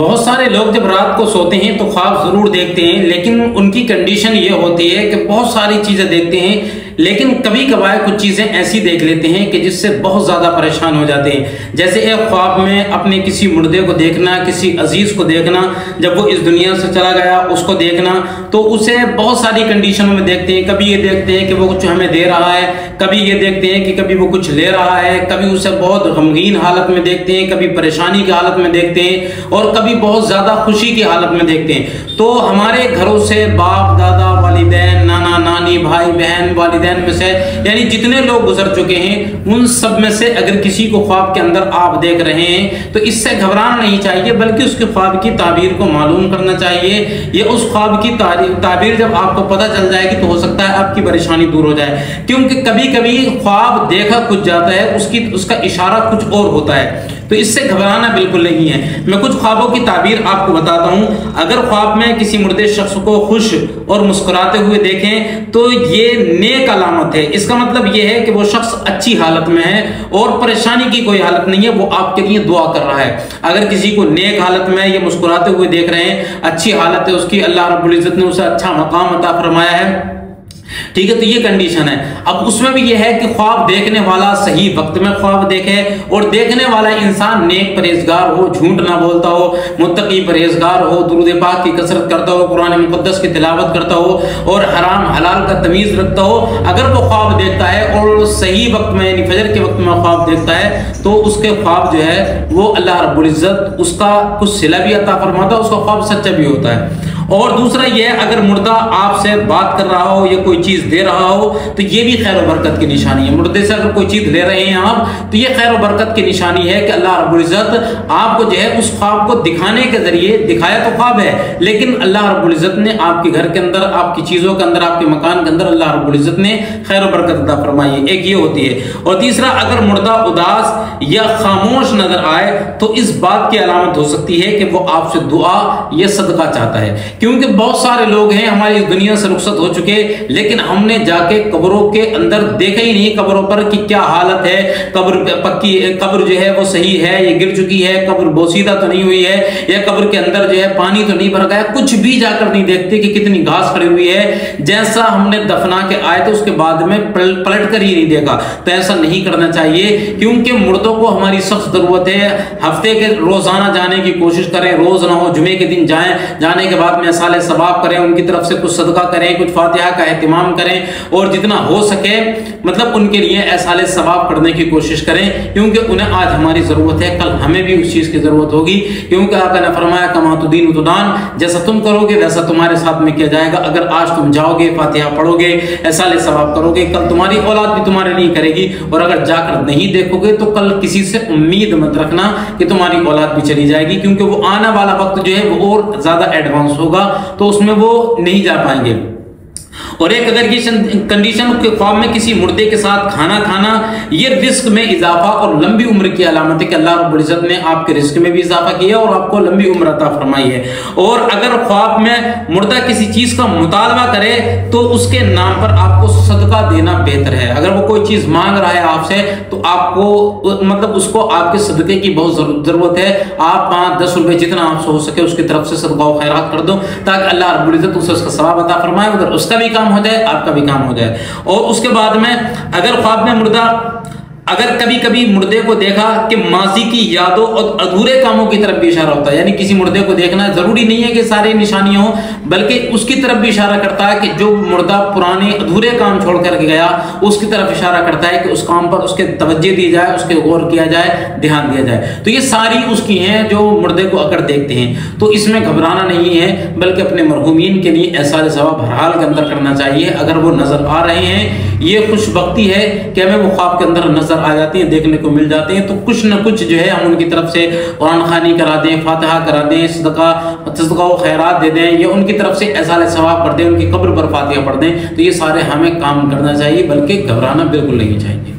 بہت سارے لوگ جب رات کو سوتے ہیں تو خواب ضرور دیکھتے ہیں، لیکن ان کی کنڈیشن یہ ہوتی ہے کہ بہت ساری چیزیں دیکھتے ہیں لیکن کبھی کبھار کچھ چیزیں ایسی دیکھ لیتے ہیں کہ جس سے بہت زیادہ پریشان ہو جاتے ہیں۔ جیسے ایک خواب میں اپنے کسی مردے کو دیکھنا، کسی عزیز کو دیکھنا، جب وہ اس دنیا سے چلا گیا اس کو دیکھنا، تو اسے بہت ساری کنڈیشنوں میں دیکھتے ہیں۔ کبھی یہ دیکھتے ہیں کہ وہ کچھ ہمیں دے رہا ہے، کبھی یہ دیکھتے ہیں کہ کبھی وہ کچھ لے رہا ہے، کبھی اسے بہت غمگین حالت میں دیکھتے ہیں، کبھی پریشانی کی حالت میں دیکھتے ہیں، اور کبھی بہت زیادہ خوشی کی حالت میں دیکھتے ہیں۔ تو ہمارے گھروں سے باپ دادا، والدین، نانا نانی، بھائی بہن، والدین میں سے یعنی جتنے لوگ گزر چکے ہیں ان سب میں سے اگر کسی کو خواب کے اندر آپ دیکھ رہے ہیں تو اس سے گھبرانا نہیں چاہیے، بلکہ اس کے خواب کی تعبیر کو معلوم کرنا چاہیے۔ یہ اس خواب کی تعبیر جب آپ کو پتہ چل جائے گی تو ہو سکتا ہے آپ کی پریشانی دور ہو جائے، کیونکہ کبھی کبھی خواب دیکھا کچھ جاتا ہے، اس کا اشارہ کچھ اور ہوتا ہے، تو اس سے گھبرانا بالکل نہیں ہے۔ میں کچھ خوابوں کی تعبیر آپ کو بتاتا ہوں۔ اگر خواب میں کسی مردے شخص کو خوش اور مسکراتے ہوئے دیکھیں تو یہ نیک علامت ہے۔ اس کا مطلب یہ ہے کہ وہ شخص اچھی حالت میں ہے اور پریشانی کی کوئی حالت نہیں ہے، وہ آپ کے لیے دعا کر رہا ہے۔ اگر کسی کو نیک حالت میں یہ مسکراتے ہوئے دیکھ رہے ہیں، اچھی حالت ہے اس کی، اللہ رب العزت نے اسے اچھا مقام عطا فرمایا ہے، ٹھیک ہے، تو یہ کنڈیشن ہے۔ اب اس میں بھی یہ ہے کہ خواب دیکھنے والا صحیح وقت میں خواب دیکھے، اور دیکھنے والا انسان نیک پرہیزگار ہو، جھوٹ نہ بولتا ہو، متقی پرہیزگار ہو، درود پاک کی کثرت کرتا ہو، قرآن مقدس کی تلاوت کرتا ہو، اور حرام حلال کا تمیز رکھتا ہو۔ اگر وہ خواب دیکھتا ہے اور صحیح وقت میں یعنی فجر کے وقت میں خواب دیکھتا ہے تو اس کے خواب جو ہے وہ اللہ رب العزت اس کا کچھ صلہ بھی عطا فرماتا ہے، اس کا خواب سچا بھی ہوتا ہے۔ اور دوسرا یہ ہے، اگر مردہ آپ سے بات کر رہا ہو یا کوئی چیز دے رہا ہو تو یہ بھی خیر و برکت کی نشانی ہے۔ مردے سے اگر کوئی چیز لے رہے ہیں آپ تو یہ خیر و برکت کی نشانی ہے کہ اللہ رب العزت آپ کو جو ہے اس خواب کو دکھانے کے ذریعے، دکھایا تو خواب ہے لیکن اللہ رب العزت نے آپ کے گھر کے اندر، آپ کی چیزوں کے اندر، آپ کے مکان کے اندر اللہ رب العزت نے خیر و برکت عطا فرمائی ہے، ایک یہ ہوتی ہے۔ اور تیسرا، اگر مردہ اداس یا خاموش نظر آئے تو اس بات کی علامت ہو سکتی ہے کہ وہ آپ سے دعا یا صدقہ چاہتا ہے، کیونکہ بہت سارے لوگ ہیں ہماری اس دنیا سے رخصت ہو چکے لیکن ہم نے جا کے قبروں کے اندر دیکھا ہی نہیں قبروں پر کہ کیا حالت ہے، قبر پکی، قبر جو ہے وہ صحیح ہے یا گر چکی ہے، قبر بوسیدہ تو نہیں ہوئی ہے، یا قبر کے اندر جو ہے پانی تو نہیں بھر گیا، کچھ بھی جا کر نہیں دیکھتے کہ کتنی گھاس کھڑی ہوئی ہے، جیسا ہم نے دفنا کے آئے تو اس کے بعد میں پلٹ کر ہی نہیں دیکھا۔ تو ایسا نہیں کرنا چاہیے، کیونکہ مردوں کو ہماری سخت ضرورت ہے۔ ہفتے کے روزانہ جانے کی کوشش کریں، روز نہ ہو جمعے کے دن جائیں، جانے کے بعد میں اصالِ ثواب کریں، ان کی طرف سے کچھ صدقہ کریں، کچھ فاتحہ کا اہتمام کریں، اور جتنا ہو سکے مطلب ان کے لیے احصال ثواب کرنے کی کوشش کریں، کیونکہ انہیں آج ہماری ضرورت ہے، کل ہمیں بھی اس چیز کی ضرورت ہوگی، کیونکہ آقا نے فرمایا کما تدین تدان، جیسا تم کرو گے ویسا تمہارے ساتھ میں کیا جائے گا۔ اگر آج تم جاؤ گے، فاتحہ پڑھو گے، احصال ثواب کرو گے، کل تمہاری اولاد بھی تمہارے لیے کرے گی، اور اگر جا کر نہیں دیکھو گے تو کل کسی سے امید مت رکھنا کہ تمہاری اولاد بھی چلی جائے گی، کیونکہ وہ آنے والا وقت جو ہے وہ اور زیادہ ایڈوانس ہوگا تو اس میں وہ نہیں جا پائیں گے۔ اور ایک اگر یہ کنڈیشن کے خواب میں کسی مردے کے ساتھ کھانا کھانا، یہ رزق میں اضافہ اور لمبی عمر کی علامت ہے کہ اللہ رب العزت نے آپ کے رزق میں بھی اضافہ کیا اور آپ کو لمبی عمر عطا فرمائی ہے۔ اور اگر خواب میں مردہ کسی چیز کا مطالبہ کرے تو اس کے نام پر آپ کو صدقہ دینا بہتر ہے۔ اگر وہ کوئی چیز مانگ رہا ہے آپ سے تو آپ کو مطلب اس کو آپ کے صدقے کی بہت ضرورت ہے، آپ 5-10 روپے جتنا آپ سے ہو سکے اس کی طرف سے صدقہ و خیرات کر دو تاکہ اللہ رب العزت اسے اس کا ثواب عطا فرمائے، ادھر اس کا بھی کام ہو جائے، آپ کا بھی کام ہو جائے۔ اور اس کے بعد میں اگر خواب میں مردہ، اگر کبھی کبھی مردے کو دیکھا کہ ماضی کی یادوں اور ادھورے کاموں کی طرف بھی اشارہ ہوتا ہے، یعنی کسی مردے کو دیکھنا ضروری نہیں ہے کہ سارے نشانیاں ہوں، بلکہ اس کی طرف بھی اشارہ کرتا ہے کہ جو مردہ پرانے ادھورے کام چھوڑ کر گیا اس کی طرف اشارہ کرتا ہے کہ اس کام پر اس کے توجہ دی جائے، اس کے غور کیا جائے، دھیان دیا جائے۔ تو یہ ساری اس کی ہیں جو مردے کو اگر دیکھتے ہیں، تو اس میں گھبرانا نہیں ہے، بلکہ اپنے مرحومین کے لیے احصال ثواب ہر حال کے اندر کرنا چاہیے۔ اگر وہ نظر آ رہے ہیں، یہ خوش بختی ہے کہ ہمیں وہ خواب کے اندر نظر آ جاتی ہیں، دیکھنے کو مل جاتے ہیں، تو کچھ نہ کچھ جو ہے ہم ان کی طرف سے قرآن خوانی کرا دیں، فاتحہ کرا دیں، صدقہ و خیرات دے دیں، یا ان کی طرف سے احصال ثواب پڑھ دیں، ان کی قبر پر فاتحہ پڑھ دیں، تو یہ سارے ہمیں کام کرنا چاہیے، بلکہ گھبرانا بالکل نہیں چاہیے۔